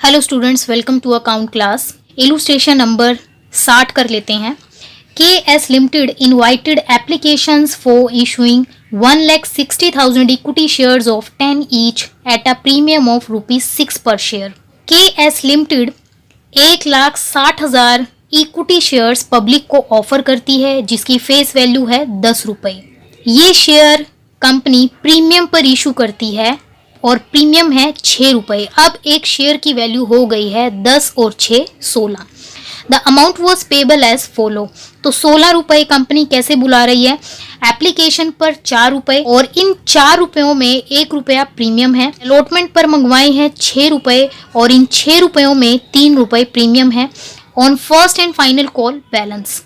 Hello students, welcome to account class. Illustration number 60 कर लेते हैं। KS limited invited applications for issuing 1,60,000 equity shares of 10 each at a premium of ₹6 पर share. KS limited 1,60,000 equity shares public को offer करती है जिसकी face value है ₹10। ये शेयर कंपनी प्रीमियम पर इशू करती है और प्रीमियम है ₹6। अब एक शेयर की वैल्यू हो गई है 10 और 6 16। The amount was payable as follow. तो ₹16 कंपनी कैसे बुला रही है? एप्लीकेशन पर ₹4 और इन ₹4 में ₹1 प्रीमियम है। अलॉटमेंट पर मंगवाए हैं ₹6 और इन ₹6 में ₹3 प्रीमियम है। On first and final call balance,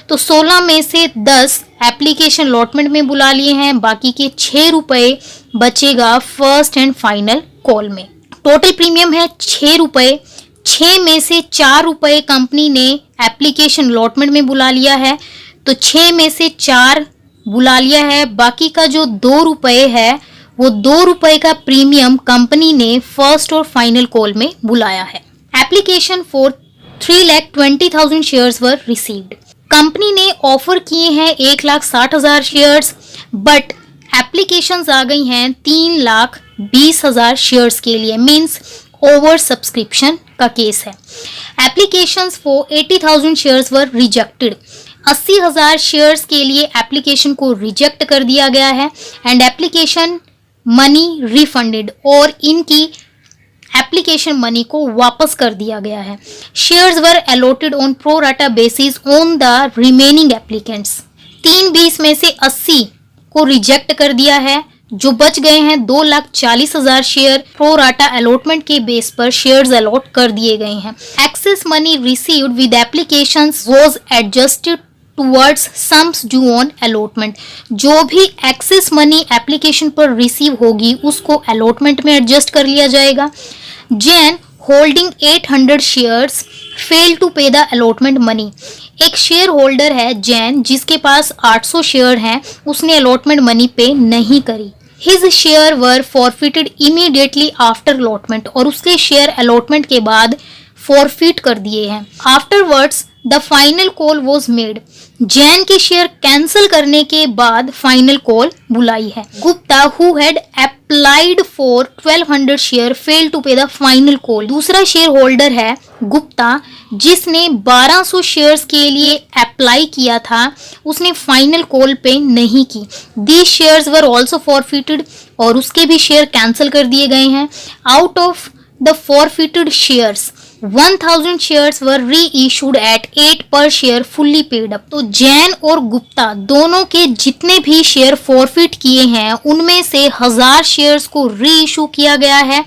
तो 16 में से 10 एप्लीकेशन अलॉटमेंट में बुला लिए हैं, बाकी के ₹6 बचेगा फर्स्ट एंड फाइनल कॉल में। टोटल प्रीमियम है ₹6। 6 में से ₹4 कंपनी ने एप्लीकेशन अलॉटमेंट में बुला लिया है, तो 6 में से 4 बुला लिया है। बाकी का जो ₹2 है वो ₹2 का प्रीमियम कंपनी ने फर्स्ट और फाइनल कॉल में बुलाया है। Application for 3,20,000 shares were received. Company ने ऑफर किए हैं 1,60,000 शेयर्स, बट एप्लीकेशंस आ गई हैं 3,20,000 शेयर्स के लिए, मींस ओवर सब्सक्रिप्शन का केस है। Applications for 80,000 shares were rejected. 80,000 shares के लिए एप्लीकेशन को रिजेक्ट कर दिया गया है एंड एप्लीकेशन मनी रिफंडेड, और इनकी एप्लीकेशन मनी को वापस कर दिया गया है। Shares were allotted on pro rata basis on the remaining applicants. 320 में से 80 को रिजेक्ट कर दिया है, जो बच गए हैं 2,40,000 शेयर प्रो राटा अलॉटमेंट के बेस पर शेयर्स अलॉट कर दिए गए हैं। Excess money received with applications was adjusted towards sums due on allotment. जो भी एक्सेस मनी एप्लीकेशन पर रिसीव होगी उसको अलॉटमेंट में एडजस्ट कर लिया जाएगा। Jain holding 800 shares fail to pay the allotment money. एक शेयर होल्डर है जैन जिसके पास 800 शेयर हैं, उसने अलॉटमेंट मनी पे नहीं करी। हिज शेयर वर फॉरफिटेड इमीडिएटली आफ्टर अलॉटमेंट, और उसके शेयर अलॉटमेंट के बाद फॉरफिट कर दिए हैं। Afterwards the final call was made. Jain के शेयर कैंसिल करने के बाद फाइनल कॉल बुलाई है। Gupta who had applied for 1,200 share fail to pay the final call. दूसरा शेयर होल्डर है गुप्ता जिसने 1,200 शेयर्स के लिए अप्लाई किया था, उसने फाइनल कॉल पे नहीं की। These shares were also forfeited, और उसके भी शेयर कैंसिल कर दिए गए हैं। Out of the forfeited shares 1,000 shares वर री इशूड एट 8 पर शेयर फुल्ली पेड अप। तो जैन और गुप्ता दोनों के जितने भी शेयर फॉरफिट किए हैं उनमें से 1,000 शेयर्स को री इशू किया गया है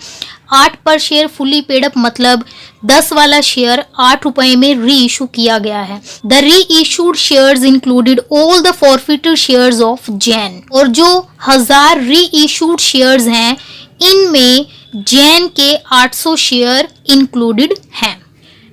8 पर शेयर फुल्ली पेड अप, मतलब 10 वाला शेयर ₹8 में री इशू किया गया है। द री issued shares included all the forfeited shares of Jain, और जो 1,000 री इशूड शेयर्स हैं इनमें जैन के 800 शेयर इंक्लूडेड हैं।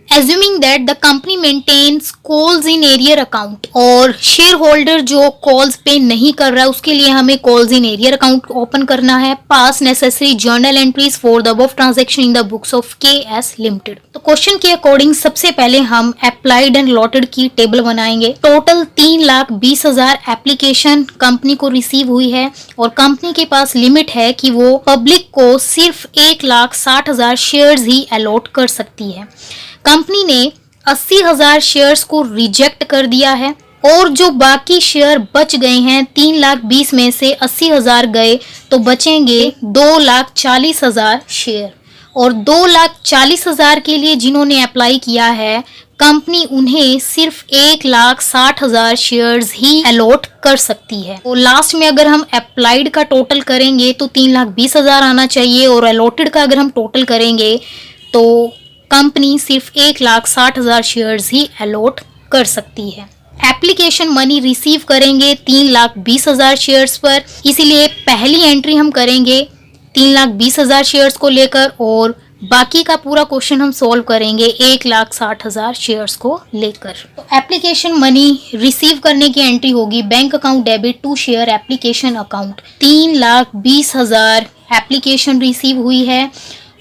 Assuming that the company maintains calls in arrear account, और शेयर होल्डर जो कॉल्स पे नहीं कर रहा है उसके लिए हमें calls in arrear account open करना है। पास necessary journal entries for the above transaction in the books of KS limited. तो क्वेश्चन के अकॉर्डिंग सबसे पहले हम अप्लाइड एंड लॉटेड की टेबल बनाएंगे। टोटल 3,20,000 एप्लीकेशन कंपनी को रिसीव हुई है, और कंपनी के पास लिमिट है कि वो पब्लिक को सिर्फ 1,60,000 शेयर्स ही अलॉट कर सकती है। कंपनी ने 80,000 शेयर्स को रिजेक्ट कर दिया है, और जो बाकी शेयर बच गए हैं 3,20,000 में से 80,000 गए तो बचेंगे 2,40,000 शेयर, और 2,40,000 के लिए जिन्होंने अप्लाई किया है कंपनी उन्हें सिर्फ 1,60,000 शेयर्स ही अलॉट कर सकती है। तो लास्ट में अगर हम अप्लाइड का टोटल करेंगे तो 3,20,000 आना चाहिए, और अलॉटेड का अगर हम टोटल करेंगे तो कंपनी सिर्फ 1,60,000 शेयर्स ही अलॉट कर सकती है। एप्लीकेशन मनी रिसीव करेंगे 3,20,000 शेयर्स पर, इसीलिए पहली एंट्री हम करेंगे 3,20,000 शेयर्स को लेकर, और बाकी का पूरा क्वेश्चन हम सॉल्व करेंगे 1,60,000 शेयर्स को लेकर। तो एप्लीकेशन मनी रिसीव करने की एंट्री होगी bank account debit to share application account. 3,20,000 application receive हुई है,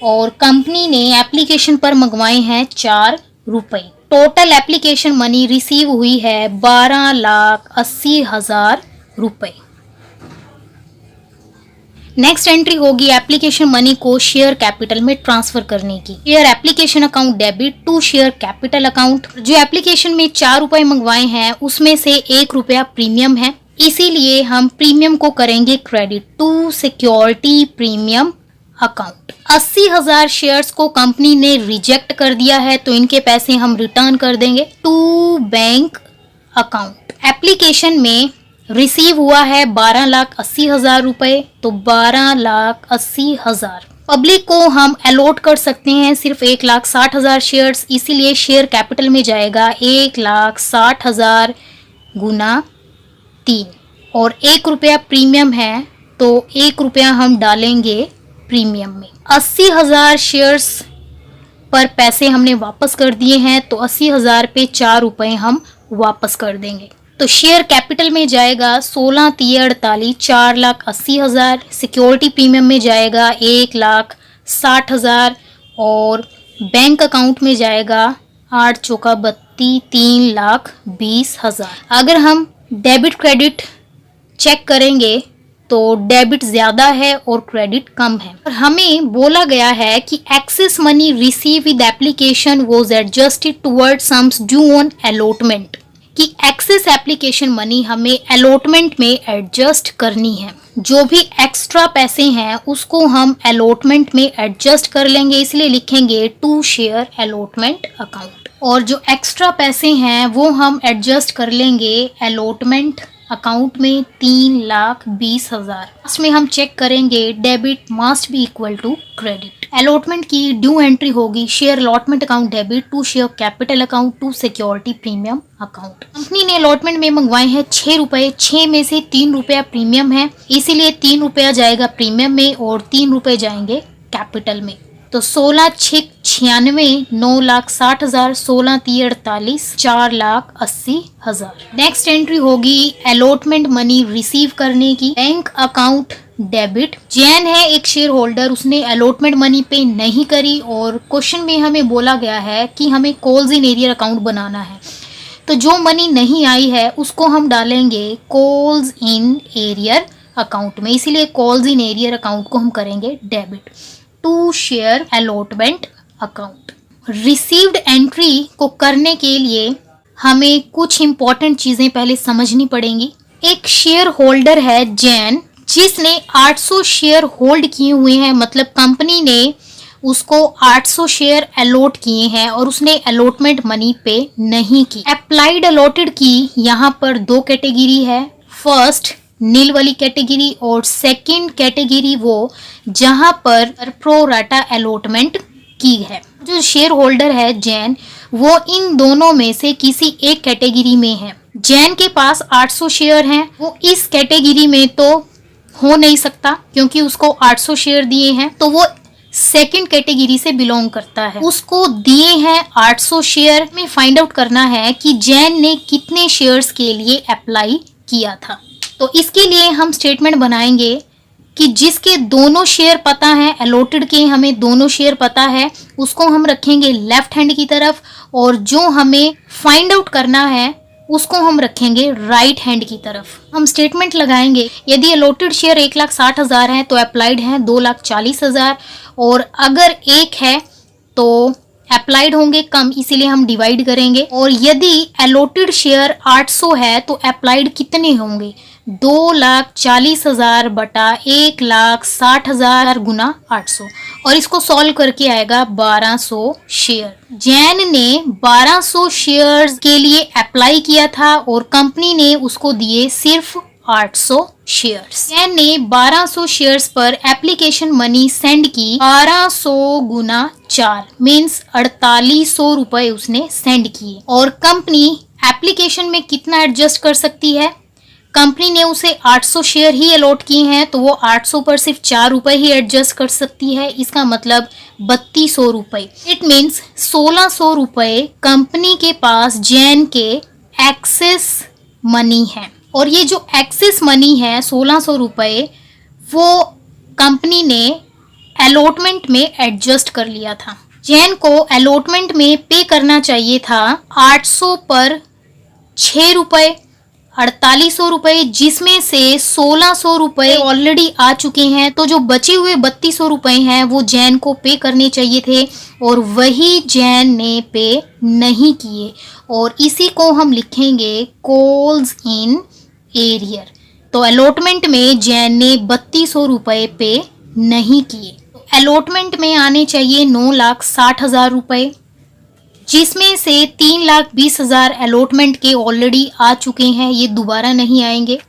और कंपनी ने एप्लीकेशन पर मंगवाए हैं 4 रुपए। टोटल एप्लीकेशन मनी रिसीव हुई है 12,80,000 रुपए। नेक्स्ट एंट्री होगी एप्लीकेशन मनी को शेयर कैपिटल में ट्रांसफर करने की। Share application account debit to share capital account. जो एप्लीकेशन में 4 रुपए मंगवाए हैं उसमें से 1 रुपया प्रीमियम है, इसीलिए हम प्रीमियम को करेंगे credit to security premium account. 80,000 shares को कंपनी ने रिजेक्ट कर दिया है तो इनके पैसे हम रिटर्न कर देंगे टू बैंक अकाउंट। एप्लीकेशन में रिसीव हुआ है 12,80,000 रुपए, तो 12,80,000 पब्लिक को हम अलॉट कर सकते हैं सिर्फ 1,60,000 शेयर्स, इसीलिए शेयर कैपिटल में जाएगा 1,60,000 गुना 3 और 1 रुपया प्रीमियम है तो 1 रुपया हम डालेंगे प्रीमियम में। 80,000 शेयर्स पर पैसे हमने वापस कर दिए हैं तो 80,000 पे 4 रुपए हम वापस कर देंगे। तो शेयर कैपिटल में जाएगा 16,48 4,80,000, सिक्योरिटी प्रीमियम में जाएगा 1,60,000 और बैंक अकाउंट में जाएगा 8 चौका 32 3,20,000। अगर हम डेबिट क्रेडिट चेक करेंगे तो डेबिट ज्यादा है और क्रेडिट कम है। और हमें बोला गया है कि excess money receive with application was adjusted toward sums due on allotment, कि एक्सेस एप्लीकेशन मनी हमें अलॉटमेंट में एडजस्ट करनी है। जो भी एक्स्ट्रा पैसे हैं उसको हम अलॉटमेंट में एडजस्ट कर लेंगे, इसलिए लिखेंगे टू शेयर अलॉटमेंट अकाउंट। और जो एक्स्ट्रा पैसे हैं वो हम एडजस्ट कर लेंगे अलॉटमेंट अकाउंट में 3,20,000। इसमें हम चेक करेंगे debit must be equal to credit. Allotment की ड्यू एंट्री होगी share allotment account debit to share capital account to security premium account. Company ने अलॉटमेंट में मंगवाए हैं 6 रुपए, 6 में से 3 रुपया प्रीमियम है, इसीलिए 3 रुपया जाएगा प्रीमियम में और 3 रुपए जाएंगे कैपिटल में। तो 16,96,96 9,60,000, 16,48 4,80,000। नेक्स्ट एंट्री होगी अलॉटमेंट मनी रिसीव करने की। Bank account debit. जैन है एक शेयर होल्डर, उसने अलॉटमेंट मनी पे नहीं करी और क्वेश्चन में हमें बोला गया है कि हमें कॉल्स इन एरियर अकाउंट बनाना है, तो जो मनी नहीं आई है उसको हम डालेंगे कॉल्स इन एरियर अकाउंट में, इसीलिए कॉल्स इन एरियर अकाउंट को हम करेंगे debit to share allotment account. Received entry को करने के लिए हमें कुछ इंपॉर्टेंट चीजें पहले समझनी पड़ेंगी। एक शेयर होल्डर है जैन, जिसने 800 शेयर होल्ड किए हुए हैं, मतलब कंपनी ने उसको 800 शेयर अलॉट किए हैं और उसने अलॉटमेंट मनी पे नहीं की। अप्लाइड अलॉटेड की यहाँ पर 2 कैटेगरी है, फर्स्ट नील वाली कैटेगरी और सेकंड कैटेगरी वो जहां पर प्रो राटा अलॉटमेंट की है। जो शेयर होल्डर है जैन, वो इन दोनों में से किसी एक कैटेगरी में है। जैन के पास 800 शेयर हैं, वो इस कैटेगरी में तो हो नहीं सकता क्योंकि उसको 800 शेयर दिए हैं, तो वो सेकंड कैटेगरी से बिलोंग करता है। उसको दिए हैं 800 शेयर। में फाइंड आउट करना है कि जैन ने कितने शेयर्स के लिए अप्लाई किया था। तो इसके लिए हम स्टेटमेंट बनाएंगे कि जिसके दोनों शेयर पता है, अलॉटेड के हमें दोनों शेयर पता है, उसको हम रखेंगे लेफ्ट हैंड की तरफ और जो हमें फाइंड आउट करना है उसको हम रखेंगे राइट हैंड की तरफ। हम स्टेटमेंट लगाएंगे, यदि अलॉटेड शेयर 1,60,000 है तो अप्लाइड है 2,40,000 और अगर एक है तो अप्लाइड होंगे कम, इसीलिए हम डिवाइड करेंगे। और यदि अलॉटेड शेयर 800 है तो अप्लाइड कितने होंगे, 2,40,000 बटा 1,60,000 गुना 800 और इसको सॉल्व करके आएगा 1200 शेयर। जैन ने 1200 शेयर्स के लिए अप्लाई किया था और कंपनी ने उसको दिए सिर्फ 800 शेयर्स। जैन ने 1200 शेयर्स पर एप्लीकेशन मनी सेंड की 1200 गुना 4 मीन्स 4,800 रुपए उसने सेंड किए। और कंपनी एप्लीकेशन में कितना एडजस्ट कर सकती है, कंपनी ने उसे 800 शेयर ही अलॉट किए हैं तो वो 800 पर सिर्फ 4 रुपए ही एडजस्ट कर सकती है, इसका मतलब 3,200 रुपए। इट मीन्स 1,600 रुपए कंपनी के पास जैन के एक्सेस मनी है। और ये जो एक्सेस मनी है 1,600 रुपए वो कंपनी ने अलॉटमेंट में एडजस्ट कर लिया था। जैन को अलॉटमेंट में पे करना चाहिए था 800 पर 6 रुपए 4800 रुपए, जिसमें से 1600 रुपए ऑलरेडी आ चुके हैं। तो जो बचे हुए 3200 रुपए हैं वो जैन को पे करने चाहिए थे और वही जैन ने पे नहीं किए, और इसी को हम लिखेंगे कॉल्स इन एरियर। तो अलॉटमेंट में जैन ने 3200 रुपए पे नहीं किए। अलॉटमेंट में आने चाहिए 9,60,000 रुपए, जिसमें से 3,20,000 अलॉटमेंट के ऑलरेडी आ चुके हैं, ये दोबारा नहीं आएंगे।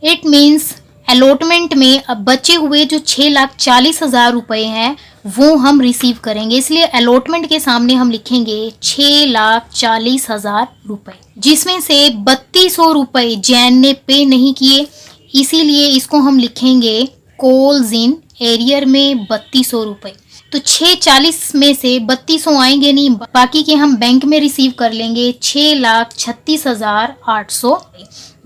इट मीन्स अलॉटमेंट में अब बचे हुए जो 6,40,000 रुपए हैं वो हम रिसीव करेंगे, इसलिए अलॉटमेंट के सामने हम लिखेंगे 6,40,000 रुपए, जिसमें से 3200 रुपए जैन ने पे नहीं किए, इसीलिए इसको हम लिखेंगे कॉल्स इन एरियर में 3200 रुपए। तो 640 में से 3200 आएंगे नहीं, बाकी के हम बैंक में रिसीव कर लेंगे 6,36,800।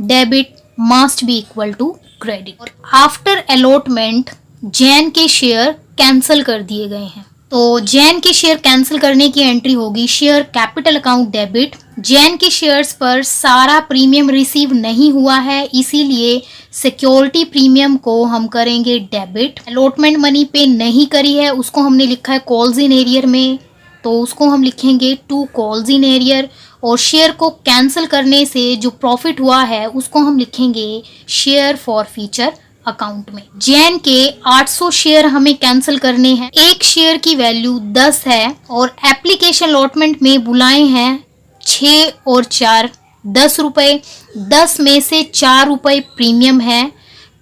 Debit must be equal to credit. और आफ्टर अलॉटमेंट जैन के शेयर कैंसिल कर दिए गए हैं, तो जैन के शेयर कैंसिल करने की एंट्री होगी share capital account debit. Jain के शेयर्स पर सारा प्रीमियम रिसीव नहीं हुआ है, इसीलिए सिक्योरिटी प्रीमियम को हम करेंगे डेबिट। अलॉटमेंट मनी पे नहीं करी है, उसको हमने लिखा है कॉल्स इन एरियर में, तो उसको हम लिखेंगे टू कॉल्स इन एरियर। और शेयर को कैंसिल करने से जो प्रॉफिट हुआ है उसको हम लिखेंगे शेयर फॉर फ्यूचर अकाउंट में। जैन के 800 शेयर हमें कैंसिल करने हैं। एक शेयर की वैल्यू 10 है और एप्लीकेशन अलॉटमेंट में बुलाए हैं 6 और 4 10 रुपए। 10 में से 4 रुपए प्रीमियम है,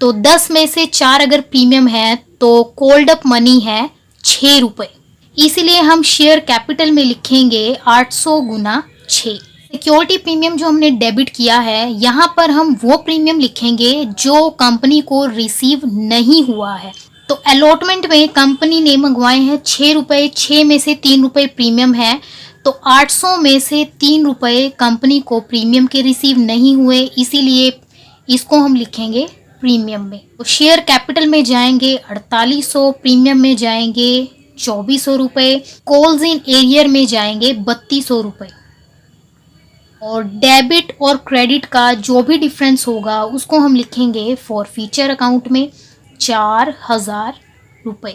तो 10 में से 4 अगर प्रीमियम है तो कोल्ड अप मनी है 6 रुपए, इसीलिए हम शेयर कैपिटल में लिखेंगे 800 गुना 6। सिक्योरिटी प्रीमियम जो हमने डेबिट किया है, यहाँ पर हम वो प्रीमियम लिखेंगे जो कंपनी को रिसीव नहीं हुआ है। तो अलॉटमेंट में कंपनी ने मंगवाए हैं 6 रुपए, 6 में से 3 रुपए प्रीमियम है, तो 800 में से 3 रुपए कंपनी को प्रीमियम के रिसीव नहीं हुए, इसीलिए इसको हम लिखेंगे प्रीमियम में। तो शेयर कैपिटल में जाएंगे 4800, प्रीमियम में जाएंगे 2400 रुपए, कॉल्स इन एरियर में जाएंगे 3200 रुपए। और डेबिट और क्रेडिट का जो भी डिफरेंस होगा उसको हम लिखेंगे फॉर फ्यूचर अकाउंट में 4,000 रुपए।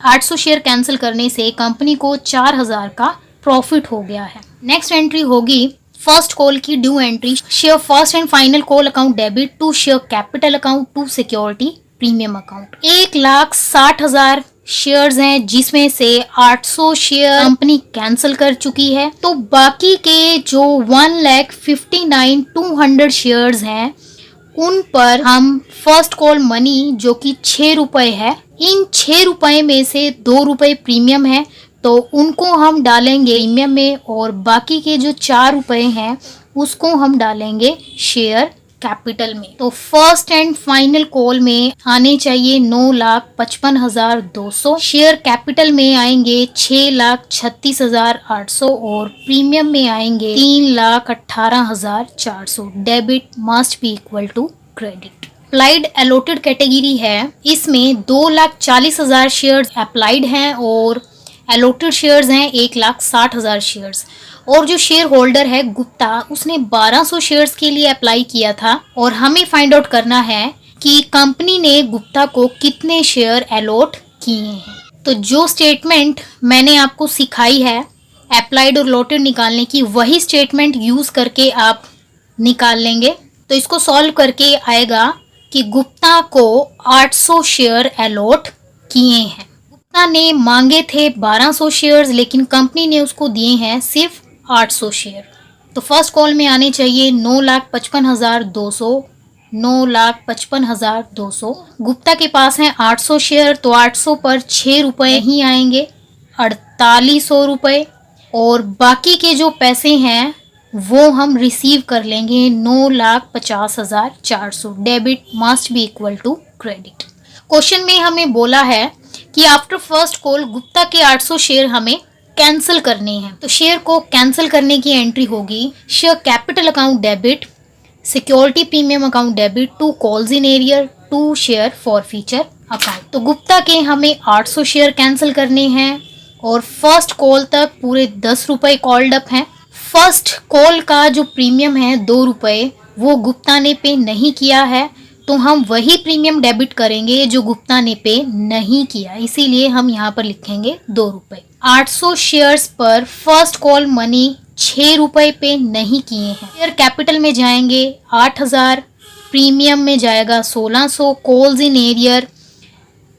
800 शेयर कैंसिल करने से कंपनी को 4,000 का प्रॉफिट हो गया है। नेक्स्ट एंट्री होगी फर्स्ट कॉल की due entry, share first and final call account debit to share capital account to security premium account. 1,60,000 shares हैं, जिसमें से 800 शेयर कंपनी कैंसिल कर चुकी है, तो बाकी के जो 1,59,200 शेयर्स हैं उन पर हम फर्स्ट कॉल मनी जो कि 6 रुपए है, इन 6 रुपए में से 2 रुपए प्रीमियम है, तो उनको हम डालेंगे प्रीमियम में, और बाकी के जो 4 रुपए हैं उसको हम डालेंगे शेयर कैपिटल में। तो फर्स्ट एंड फाइनल कॉल में आने चाहिए 9,55,200, शेयर कैपिटल में आएंगे 6,36,800 और प्रीमियम में आएंगे 3,18,400। Debit must be equal to credit. Applied allotted category है, इसमें 2,40,000 शेयर्स अप्लाइड हैं और अलॉटेड शेयर्स हैं 1,60,000 शेयर्स। और जो शेयर होल्डर है गुप्ता, उसने 1200 शेयर्स के लिए अप्लाई किया था, और हमें फाइंड आउट करना है कि कंपनी ने गुप्ता को कितने शेयर अलॉट किए हैं। तो जो स्टेटमेंट मैंने आपको सिखाई है अप्लाइड और अलॉटेड निकालने की, वही स्टेटमेंट यूज करके आप निकाल लेंगे। तो इसको सॉल्व करके आएगा कि गुप्ता को 800 शेयर अलॉट किए हैं। गुप्ता ने मांगे थे 1200 शेयर्स, लेकिन कंपनी ने उसको दिए हैं सिर्फ 800 शेयर। तो फर्स्ट कॉल में आने चाहिए 9,55,200, 9,55,200। गुप्ता के पास हैं 800 शेयर, तो 800 पर 6 रुपए ही आएंगे, 4,800 रुपए, और बाकी के जो पैसे हैं वो हम रिसीव कर लेंगे 9,50,400। Debit must be equal to credit. Question में हमें बोला है कि आफ्टर फर्स्ट कॉल गुप्ता के 800 शेयर हमें कैंसिल करने हैं। तो शेयर को कैंसिल करने की एंट्री होगी share capital account debit, security premium account debit to calls in arrear to share forfeiture account. तो गुप्ता के हमें 800 शेयर कैंसिल करने हैं और फर्स्ट कॉल तक पूरे 10 रुपए कॉल्ड अप हैं। फर्स्ट कॉल का जो प्रीमियम है 2 रुपए, वो गुप्ता ने पे नहीं किया है, तो हम वही प्रीमियम डेबिट करेंगे जो गुप्ता ने पे नहीं किया, इसीलिए हम यहाँ पर लिखेंगे 2 रुपए। 800 शेयर्स पर फर्स्ट कॉल मनी 6 रुपए पे नहीं किए हैं। शेयर कैपिटल में जाएंगे 8000, प्रीमियम में जाएगा 1600, कॉल्स इन एरियर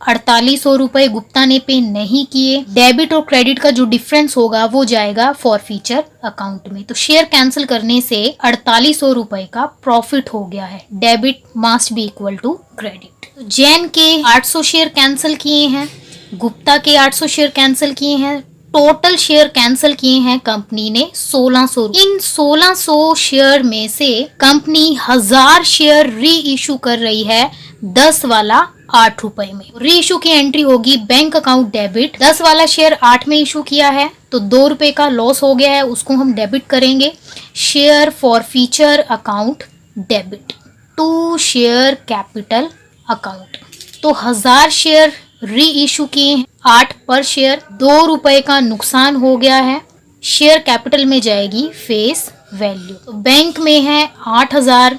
4800 रुपए गुप्ता ने पे नहीं किए। डेबिट और क्रेडिट का जो डिफरेंस होगा वो जाएगा फॉरफीचर अकाउंट में। तो शेयर कैंसिल करने से 4800 रुपए का प्रॉफिट हो गया है। Debit must be equal to credit. तो जैन के 800 शेयर कैंसिल किए हैं, गुप्ता के 800 शेयर कैंसिल किए हैं, टोटल शेयर कैंसिल किए हैं कंपनी ने 1600। इन 1600 शेयर में से कंपनी 1000 शेयर री इशू कर रही है 10 वाला 8 रुपए में। री इशू की एंट्री होगी बैंक अकाउंट डेबिट। 10 वाला शेयर 8 में इशू किया है तो 2 रुपए का लॉस हो गया है, उसको हम डेबिट करेंगे। Share forfeiture account debit to share capital account. तो 1000 शेयर री इशू किए हैं 8 पर शेयर, 2 रुपए का नुकसान हो गया है। शेयर कैपिटल में जाएगी फेस वैल्यू। तो बैंक में है 8000,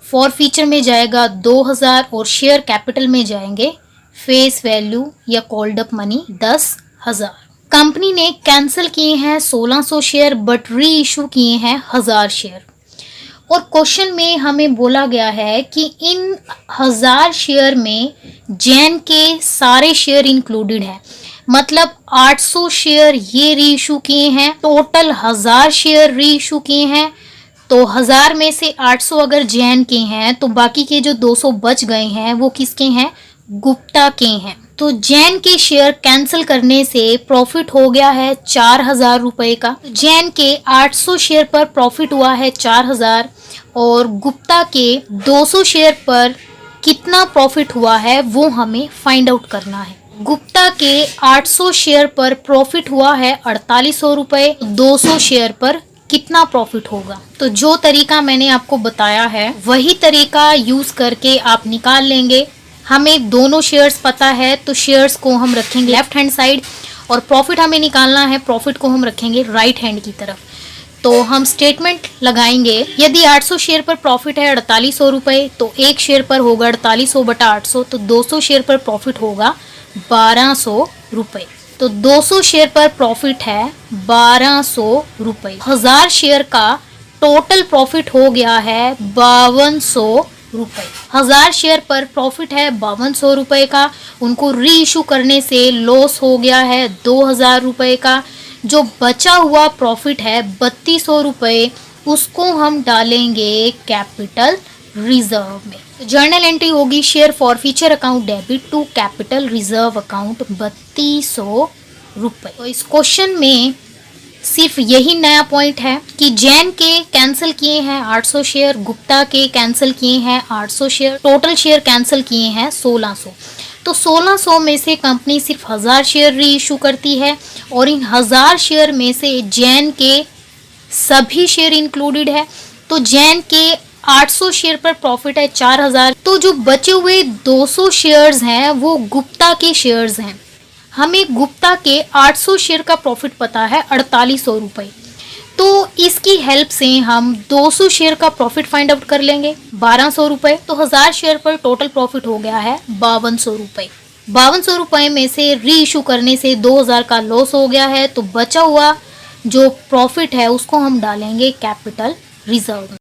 फॉरफीचर में जाएगा 2000 और शेयर कैपिटल में जाएंगे फेस वैल्यू या कॉल्ड अप मनी 10,000। कंपनी ने कैंसिल किए हैं 1600 शेयर बट री इशू किए हैं 1000 शेयर। और क्वेश्चन में हमें बोला गया है कि इन 1000 शेयर में जैन के सारे शेयर इंक्लूडेड हैं, मतलब 800 शेयर ये री इशू किए हैं, टोटल 1000 शेयर री इशू किए हैं। तो 1000 में से 800 अगर जैन के हैं तो बाकी के जो 200 बच गए हैं वो किसके हैं? गुप्ता के हैं। तो जैन के शेयर कैंसिल करने से प्रॉफिट हो गया है 4000 रुपए का। जैन के 800 शेयर पर प्रॉफिट हुआ है 4000 और गुप्ता के 200 शेयर पर कितना प्रॉफिट हुआ है वो हमें फाइंड आउट करना है। गुप्ता के 800 शेयर पर प्रॉफिट हुआ है 4800 रुपए, 200 शेयर पर कितना प्रॉफिट होगा? तो जो तरीका मैंने आपको बताया है वही तरीका यूज करके आप निकाल लेंगे। हमें दोनों शेयर्स पता है तो शेयर्स को हम रखेंगे लेफ्ट हैंड साइड और प्रॉफिट हमें निकालना है, प्रॉफिट को हम रखेंगे राइट हैंड की तरफ। तो हम स्टेटमेंट लगाएंगे, यदि 800 शेयर पर प्रॉफिट है 4800 रुपए तो एक शेयर पर होगा 4800 बटा 800, तो 200 शेयर पर प्रॉफिट होगा 1200 रुपए। तो 200 शेयर पर प्रॉफिट है 1200 रुपए। 1000 शेयर का टोटल प्रॉफिट हो गया है 5200 रुपए। 1000 शेयर पर प्रॉफिट है 5200 रुपए का, उनको री इशू करने से लॉस हो गया है 2000 रुपए का। जो बचा हुआ प्रॉफिट है 3200 रुपए, उसको हम डालेंगे कैपिटल रिजर्व में। तो जर्नल एंट्री होगी share forfeiture account debit to capital reserve account 3200 रुपए। तो इस क्वेश्चन में सिर्फ यही नया पॉइंट है कि जैन के कैंसिल किए हैं 800 शेयर, गुप्ता के कैंसिल किए हैं 800 शेयर, टोटल शेयर कैंसिल किए हैं 1600। तो 1600 में से कंपनी सिर्फ 1000 शेयर री इशू करती है और इन 1000 शेयर में से जैन के सभी शेयर इंक्लूडेड है। तो जैन के 800 शेयर पर प्रॉफिट है 4000, तो जो बचे हुए 200 शेयर्स हैं वो गुप्ता के शेयर्स हैं। हमें गुप्ता के 800 शेयर का प्रॉफिट पता है 4800 रुपए, तो इसकी हेल्प से हम 200 शेयर का प्रॉफिट फाइंड आउट कर लेंगे 1200 रुपए। तो 1000 शेयर पर टोटल प्रॉफिट हो गया है 5200 रुपए। 5200 रुपए में से री इशू करने से 2000 का लॉस हो गया है, तो बचा हुआ जो प्रॉफिट है उसको हम डालेंगे कैपिटल रिजर्व में।